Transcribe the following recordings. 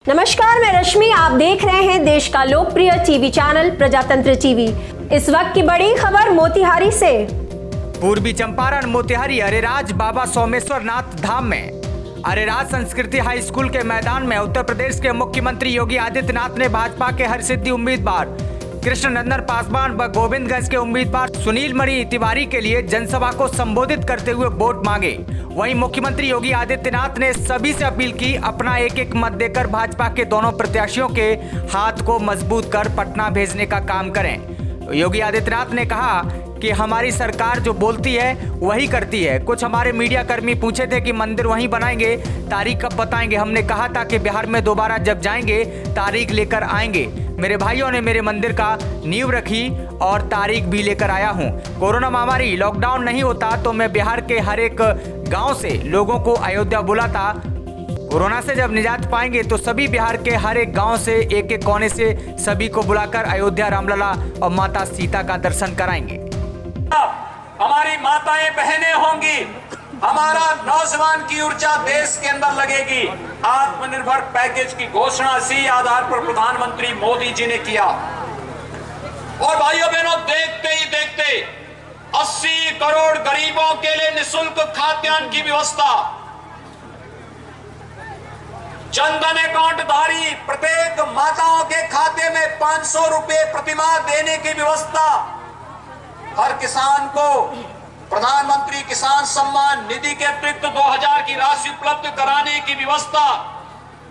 नमस्कार, मैं रश्मि। आप देख रहे हैं देश का लोकप्रिय टीवी चैनल प्रजातंत्र टीवी। इस वक्त की बड़ी खबर मोतिहारी से। पूर्वी चंपारण मोतिहारी अरेराज बाबा सोमेश्वर नाथ धाम में अरेराज संस्कृति हाई स्कूल के मैदान में उत्तर प्रदेश के मुख्यमंत्री योगी आदित्यनाथ ने भाजपा के हरसिद्धि उम्मीदवार कृष्ण नंदन पासवान व गोविंदगंज के उम्मीदवार सुनील मणि तिवारी के लिए जनसभा को संबोधित करते हुए वोट मांगे। वहीं मुख्यमंत्री योगी आदित्यनाथ ने सभी से अपील की अपना एक एक मत देकर भाजपा के दोनों प्रत्याशियों के हाथ को मजबूत कर पटना भेजने का काम करें। योगी आदित्यनाथ ने कहा कि हमारी सरकार जो बोलती है वही करती है। कुछ हमारे मीडिया कर्मी पूछे थे कि मंदिर वहीं बनाएंगे, तारीख कब बताएंगे। हमने कहा था कि बिहार में दोबारा जब जाएंगे तारीख लेकर आएंगे। मेरे भाइयों ने मेरे मंदिर का नींव रखी और तारीख भी लेकर आया हूं। कोरोना महामारी लॉकडाउन नहीं होता तो मैं बिहार के हर एक गांव से लोगों को अयोध्या बुलाता। कोरोना से जब निजात पाएंगे तो सभी बिहार के हर एक गांव से एक एक कोने से सभी को बुलाकर अयोध्या रामलला और माता सीता का दर्शन कराएंगे। हमारी माताएं बहनें होंगी, हमारा नौजवान की ऊर्जा देश के अंदर लगेगी। आत्मनिर्भर पैकेज की घोषणा इसी आधार पर प्रधानमंत्री मोदी जी ने किया। और भाइयों बहनों, देखते ही देखते 80 करोड़ गरीबों के लिए निःशुल्क खाद्यान्न की व्यवस्था, जनधन अकाउंट धारी प्रत्येक माताओं के खाते में 500 रुपए प्रतिमाह देने की व्यवस्था, हर किसान को प्रधानमंत्री किसान सम्मान निधि के अतिरिक्त 2000 की राशि उपलब्ध कराने की व्यवस्था।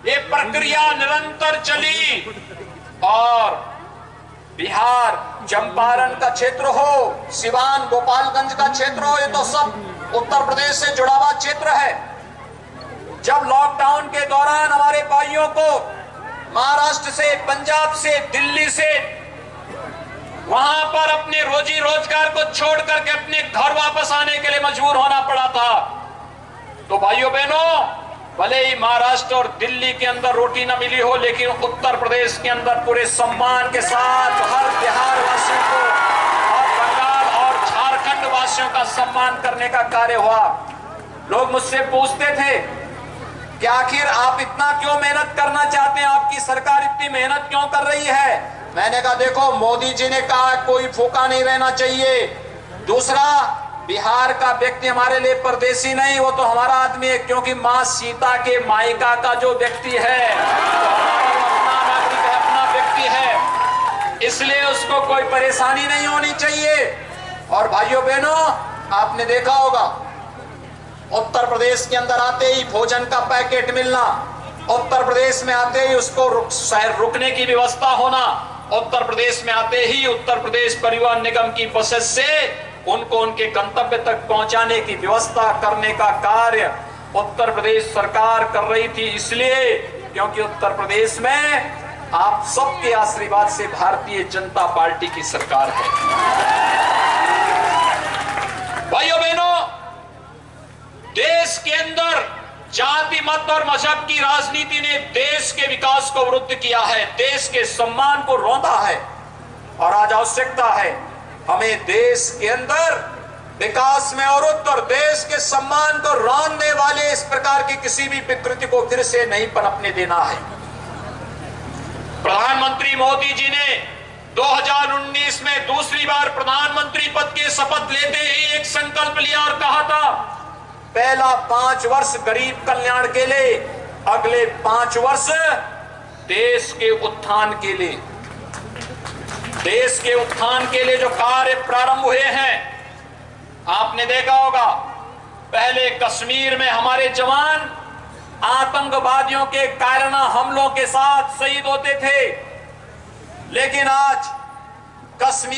ये प्रक्रिया निरंतर चली और बिहार चंपारण का क्षेत्र हो, सिवान गोपालगंज का क्षेत्र हो, ये तो सब उत्तर प्रदेश से जुड़ा हुआ क्षेत्र है। जब लॉकडाउन के दौरान हमारे भाइयों को महाराष्ट्र से, पंजाब से, दिल्ली से वहां पर अपने रोजी रोजगार को छोड़ करके अपने घर वापस आने के लिए मजबूर होना पड़ा था, तो भाइयों बहनों, भले ही महाराष्ट्र और दिल्ली के अंदर रोटी न मिली हो, लेकिन उत्तर प्रदेश के अंदर पूरे सम्मान के साथ हर बिहार वासियों को और बंगाल और झारखंड वासियों का सम्मान करने का कार्य हुआ। लोग मुझसे पूछते थे कि आखिर आप इतना क्यों मेहनत करना चाहते हैं, आपकी सरकार इतनी मेहनत क्यों कर रही है। मैंने कहा देखो, मोदी जी ने कहा कोई फूका नहीं रहना चाहिए। दूसरा, बिहार का व्यक्ति हमारे लिए परदेसी नहीं, वो तो हमारा आदमी है, क्योंकि मां सीता के मायका का जो व्यक्ति है तो अपना नागरिक है, अपना व्यक्ति है, इसलिए उसको कोई परेशानी नहीं होनी चाहिए। और भाइयों बहनों, आपने देखा होगा उत्तर प्रदेश के अंदर आते ही भोजन का पैकेट मिलना, उत्तर प्रदेश में आते ही उसको रुकने की व्यवस्था होना, उत्तर प्रदेश में आते ही उत्तर प्रदेश परिवहन निगम की बसेस से उनको उनके गंतव्य तक पहुंचाने की व्यवस्था करने का कार्य उत्तर प्रदेश सरकार कर रही थी, इसलिए क्योंकि उत्तर प्रदेश में आप सबके आशीर्वाद से भारतीय जनता पार्टी की सरकार है। भाइयों बहनों, देश के अंदर जाति मत और मजहब की राजनीति ने देश के विकास को अवरुद्ध किया है, देश के सम्मान को रौंदा है। और आज आवश्यकता है हमें देश के अंदर विकास में अवरुद्ध और देश के सम्मान को रौंदने वाले इस प्रकार की किसी भी विकृति को फिर से नहीं पनपने देना है। प्रधानमंत्री मोदी जी ने 2019 में दूसरी बार प्रधानमंत्री पद की शपथ लेते ही एक संकल्प लिया और कहा था, पहला 5 वर्ष गरीब कल्याण के लिए, अगले 5 वर्ष देश के उत्थान के लिए। देश के उत्थान के लिए जो कार्य प्रारंभ हुए हैं, आपने देखा होगा, पहले कश्मीर में हमारे जवान आतंकवादियों के कायराना हमलों के साथ शहीद होते थे, लेकिन आज कश्मीर